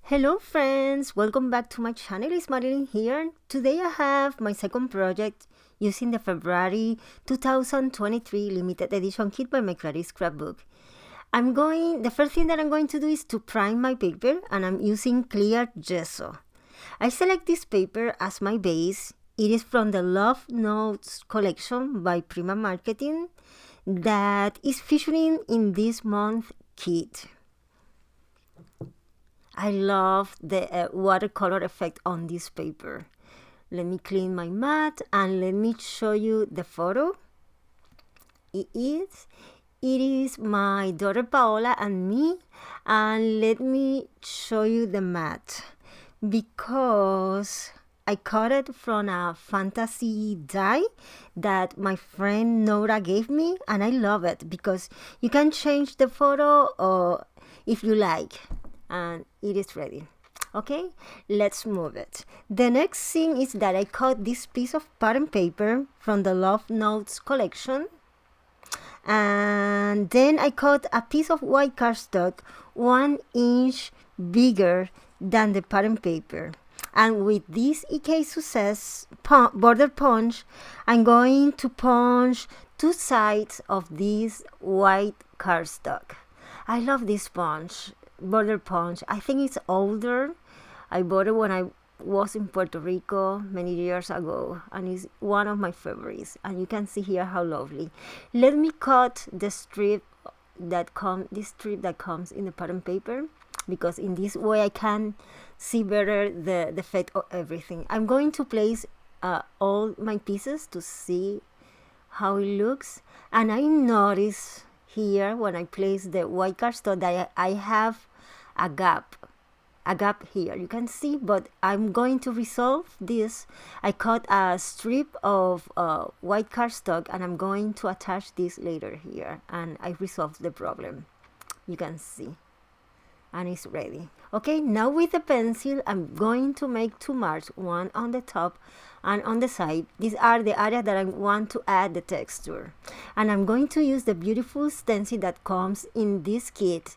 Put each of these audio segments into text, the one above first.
Hello friends, welcome back to my channel. It's Marilyn here. Today I have my second project using the February 2023 limited edition kit by My Creative Scrapbook. The first thing that I'm going to do is to prime my paper, and I'm using clear gesso. I select this paper as my base. It is from the Love Notes collection by Prima Marketing that is featuring in this month kit. I love the watercolor effect on this paper. Let me clean my mat and let me show you the photo. It is my daughter Paola and me, and let me show you the mat because I cut it from a fantasy die that my friend Nora gave me, and I love it because you can change the photo if you like. And it is ready. Okay, let's move it. The next thing is that I cut this piece of pattern paper from the Love Notes collection, and then I cut a piece of white cardstock 1 inch bigger than the pattern paper, and with this EK Success border punch, I'm going to punch two sides of this white cardstock. I love this border punch. I think it's older. I bought it when I was in Puerto Rico many years ago, and it's one of my favorites, and you can see here how lovely. Let me cut the strip that comes in the pattern paper, because in this way I can see better the effect of everything. I'm going to place all my pieces to see how it looks, and I notice here when I place the white cardstock that I have a gap here, you can see, but I'm going to resolve this. I cut a strip of white cardstock, and I'm going to attach this later here, and I resolved the problem, you can see, and it's ready. Okay, now with the pencil I'm going to make two marks, one on the top and on the side. These are the areas that I want to add the texture, and I'm going to use the beautiful stencil that comes in this kit.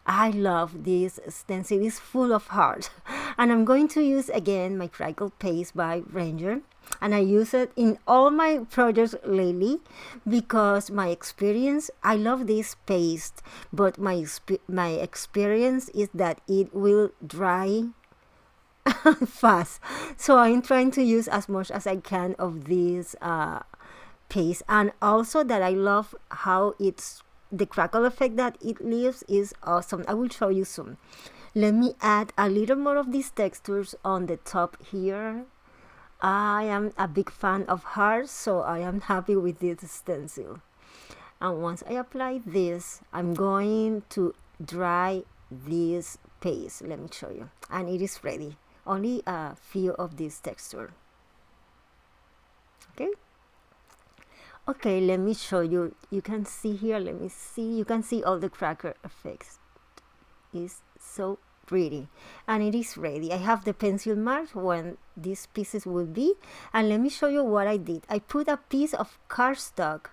I love this stencil, it's full of heart. And I'm going to use again my Crackle paste by Ranger, and I use it in all my projects lately because my experience, I love this paste, but my experience is that it will dry fast, so I'm trying to use as much as I can of this paste. And also that I love how the crackle effect that it leaves is awesome. I will show you soon. Let me add a little more of these textures on the top here. I am a big fan of hearts, so I am happy with this stencil. And once I apply this, I'm going to dry this paste. Let me show you, and it is ready. Only a few of this texture. Okay, let me show you. You can see here, let me see, you can see all the cracker effects. It's so pretty, and it is ready. I have the pencil mark when these pieces will be, and let me show you what I did. I put a piece of cardstock,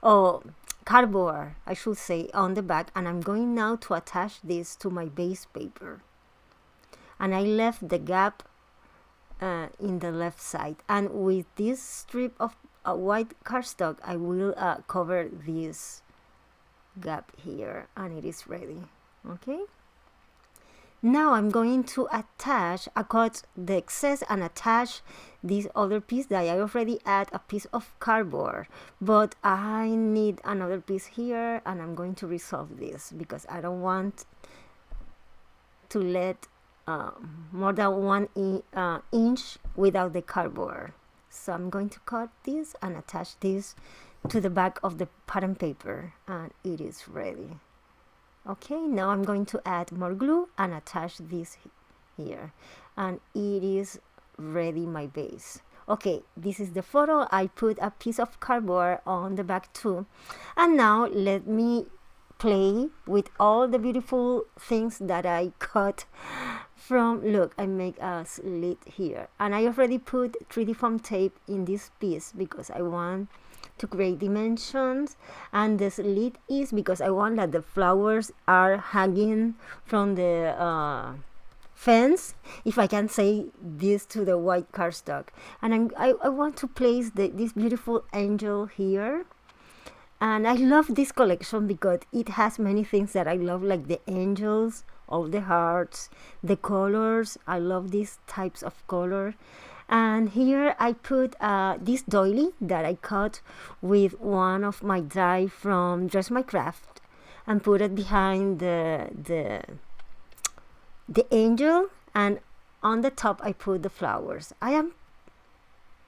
or cardboard I should say, on the back, and I'm going now to attach this to my base paper, and I left the gap in the left side, and with this strip of white cardstock I will cover this gap here, and it is ready. Okay, now I'm going to cut the excess and attach this other piece that I already add a piece of cardboard, but I need another piece here, and I'm going to resolve this because I don't want to let more than 1 inch without the cardboard. So I'm going to cut this and attach this to the back of the pattern paper, and it is ready. Okay, now I'm going to add more glue and attach this here, and it is ready, my base. Okay, this is the photo. I put a piece of cardboard on the back too, and now let me play with all the beautiful things that I cut from. Look, I make a slit here, and I already put 3D foam tape in this piece because I want to create dimensions, and the slit is because I want that the flowers are hanging from the fence, if I can say this, to the white cardstock. And I want to place this beautiful angel here. And I love this collection because it has many things that I love, like the angels, all the hearts, the colors. I love these types of color. And here I put this doily that I cut with one of my die from Dress My Craft, and put it behind the angel, and on the top I put the flowers. I am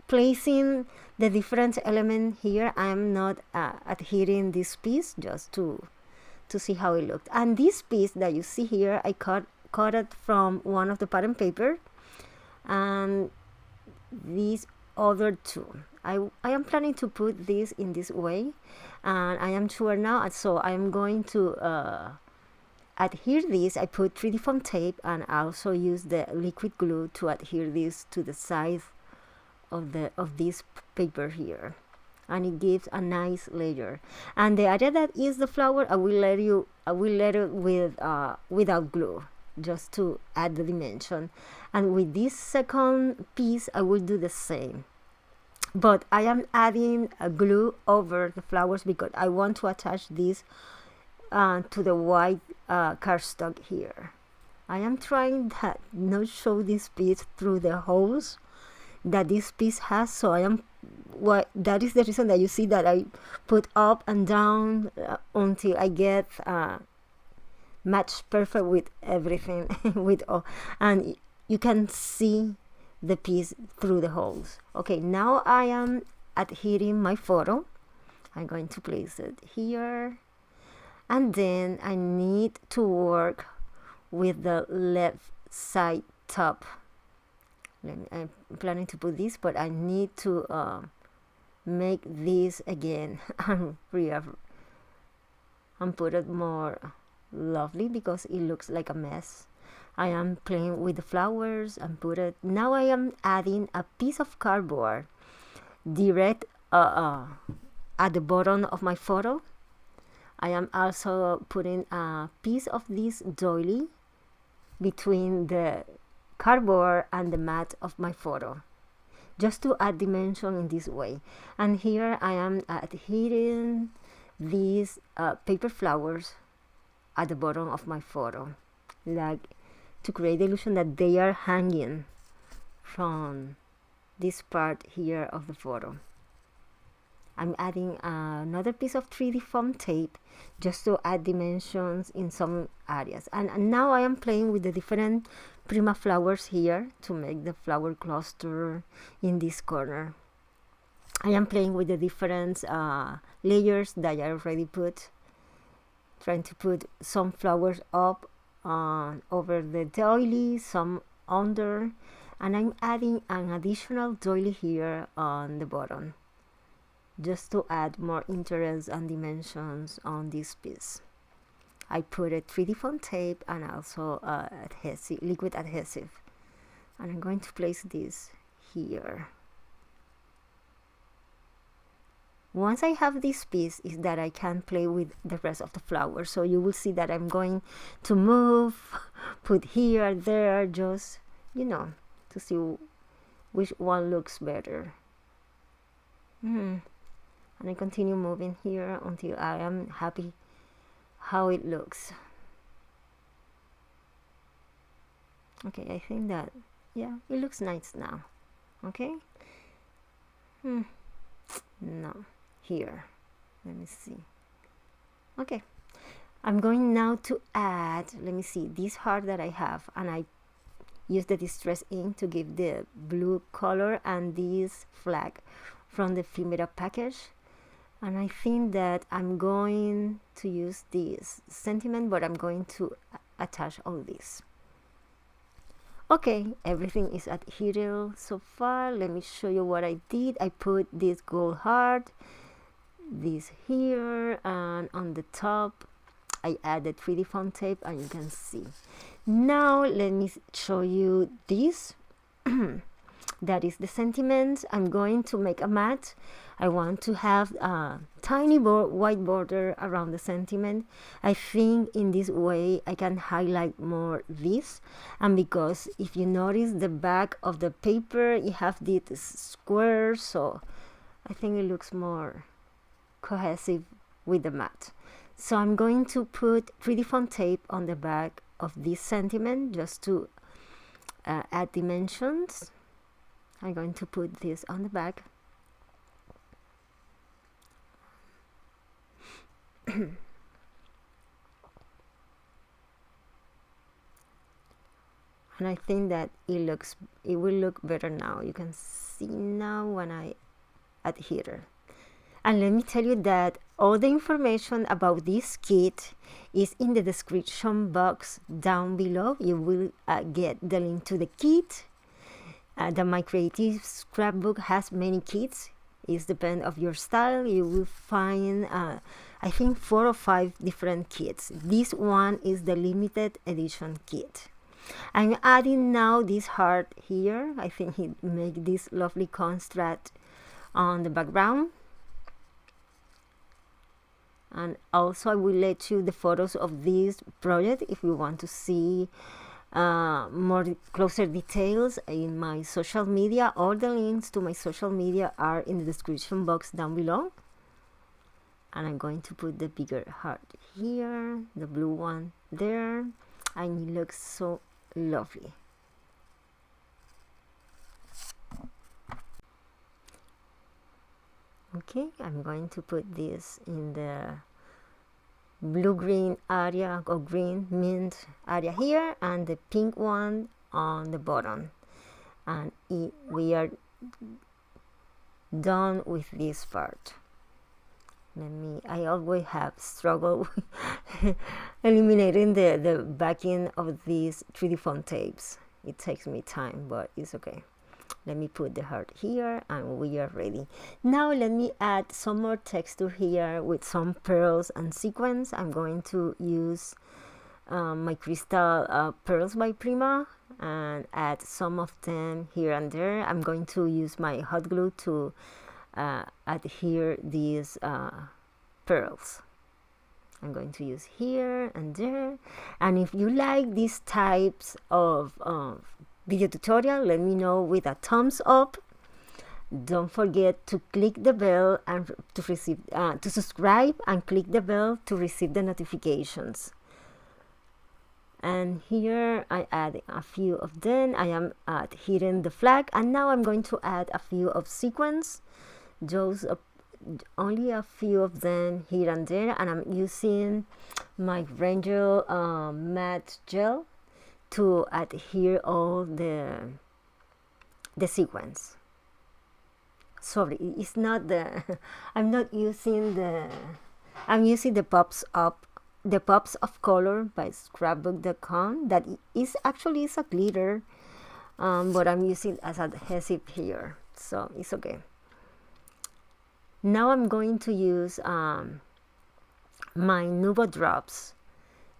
placing the different element here. I am not adhering this piece, just to see how it looked. And this piece that you see here, I cut it from one of the pattern paper, and these other two, I am planning to put this in this way, and I am sure now, so I am going to adhere this. I put 3D foam tape, and I also use the liquid glue to adhere this to the side of this paper here, and it gives a nice layer. And the area that is the flower, I will let it with without glue, just to add the dimension. And with this second piece I will do the same, but I am adding a glue over the flowers because I want to attach this to the white cardstock here. I am trying that not show this piece through the holes that this piece has, so that is the reason that you see that I put up and down until I get match perfect with everything with all, and you can see the piece through the holes. Okay, now I am adhering my photo. I'm going to place it here, and then I need to work with the left side top. I'm planning to put this, but I need to make this again and put it more lovely because it looks like a mess. I am playing with the flowers and put it. Now I am adding a piece of cardboard direct at the bottom of my photo. I am also putting a piece of this doily between the cardboard and the mat of my photo, just to add dimension in this way. And here I am adhering these paper flowers at the bottom of my photo, like to create the illusion that they are hanging from this part here of the photo. I'm adding another piece of 3D foam tape just to add dimensions in some areas. And now I am playing with the different prima flowers here to make the flower cluster in this corner. I am playing with the different layers that I already put, trying to put some flowers up over the doily, some under, and I'm adding an additional doily here on the bottom, just to add more interest and dimensions on this piece. I put a 3D foam tape and also adhesive, liquid adhesive, and I'm going to place this here. Once I have this piece, is that I can play with the rest of the flowers. So you will see that I'm going to move, put here, there, just, to see which one looks better. And I continue moving here until I am happy how it looks. Okay, I think that, yeah, it looks nice now. Okay. No, here, let me see. Okay, I'm going now to add, let me see, this heart that I have, and I use the distress ink to give the blue color, and this flag from the Rivera package. And I think that I'm going to use this sentiment, but I'm going to attach all this. Okay, everything is adhered so far. Let me show you what I did. I put this gold heart, this here, and on the top I added 3D foam tape, and you can see. Now let me show you this. That is the sentiment. I'm going to make a mat. I want to have a tiny white border around the sentiment. I think in this way I can highlight more this, and because if you notice the back of the paper, you have this square, so I think it looks more cohesive with the mat. So I'm going to put 3D font tape on the back of this sentiment just to add dimensions. I'm going to put this on the back. And I think that it will look better now. You can see now when I add here. And let me tell you that all the information about this kit is in the description box down below. You will get the link to the kit. The My Creative Scrapbook has many kits. It depends of your style. You will find I think 4 or 5 different kits. This one is the limited edition kit. I'm adding now this heart here. I think it makes this lovely contrast on the background. And also I will let you the photos of this project if you want to see more closer details in my social media. All the links to my social media are in the description box down below. And I'm going to put the bigger heart here, the blue one there, and it looks so lovely. Okay, I'm going to put this in the blue-green area or green mint area here, and the pink one on the bottom. And we are done with this part. I always have struggled with eliminating the backing of these 3D font tapes. It takes me time, but it's okay. Let me put the heart here and we are ready. Now let me add some more texture here with some pearls and sequins. I'm going to use my crystal pearls by Prima and add some of them here and there. I'm going to use my hot glue to adhere these pearls. I'm going to use here and there. And if you like these types of video tutorial, let me know with a thumbs up. Don't forget to click the bell and to subscribe and click the bell to receive the notifications. And here I add a few of them. I am adhering the flag, and now I'm going to add a few of sequins, just only a few of them here and there. And I'm using my Ranger matte gel to adhere all the sequence. Sorry, it's not the I'm using the pops of color by scrapbook.com. that is actually a glitter, but I'm using as adhesive here, so it's okay. Now I'm going to use my Nuvo drops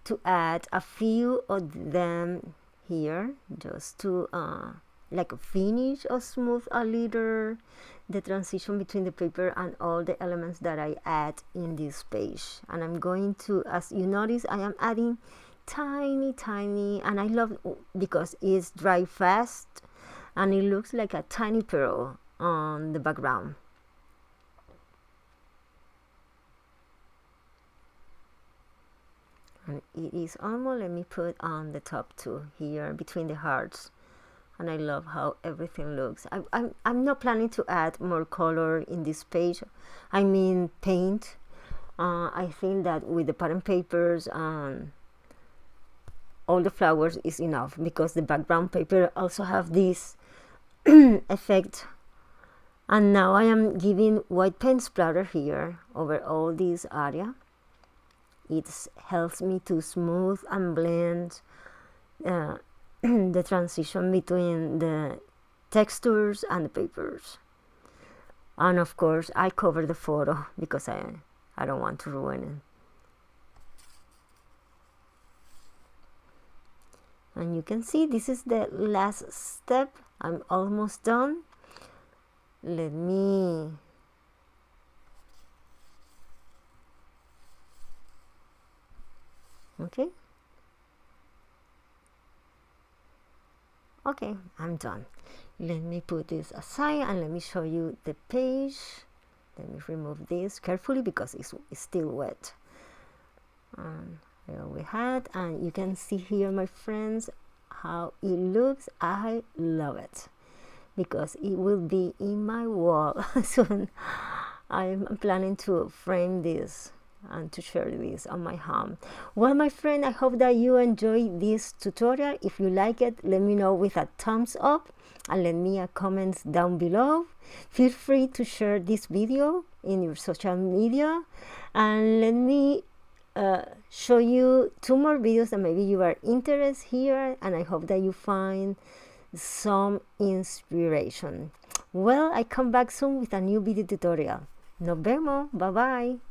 to add a few of them here, just to like finish or smooth a little the transition between the paper and all the elements that I add in this page. And I'm going to, as you notice, I am adding tiny, and I love because it's dry fast and it looks like a tiny pearl on the background. And it is almost, let me put on the top too here between the hearts. And I love how everything looks. I'm not planning to add more color in this page. I mean paint. I think that with the pattern papers and all the flowers is enough, because the background paper also have this effect. And now I am giving white paint splatter here over all this area. It helps me to smooth and blend the transition between the textures and the papers. And of course I cover the photo because I don't want to ruin it. And you can see this is the last step. I'm almost done. Let me okay, I'm done. Let me put this aside and let me show you the page. Let me remove this carefully because it's still wet. And here we had, and you can see here, my friends, how it looks. I love it because it will be in my wall soon. I'm planning to frame this and to share this on my home. Well, my friend, I hope that you enjoyed this tutorial. If you like it, let me know with a thumbs up and let me a comments down below. Feel free to share this video in your social media, and let me show you 2 more videos that maybe you are interested here, and I hope that you find some inspiration. Well, I come back soon with a new video tutorial. Nos vemos. Bye bye.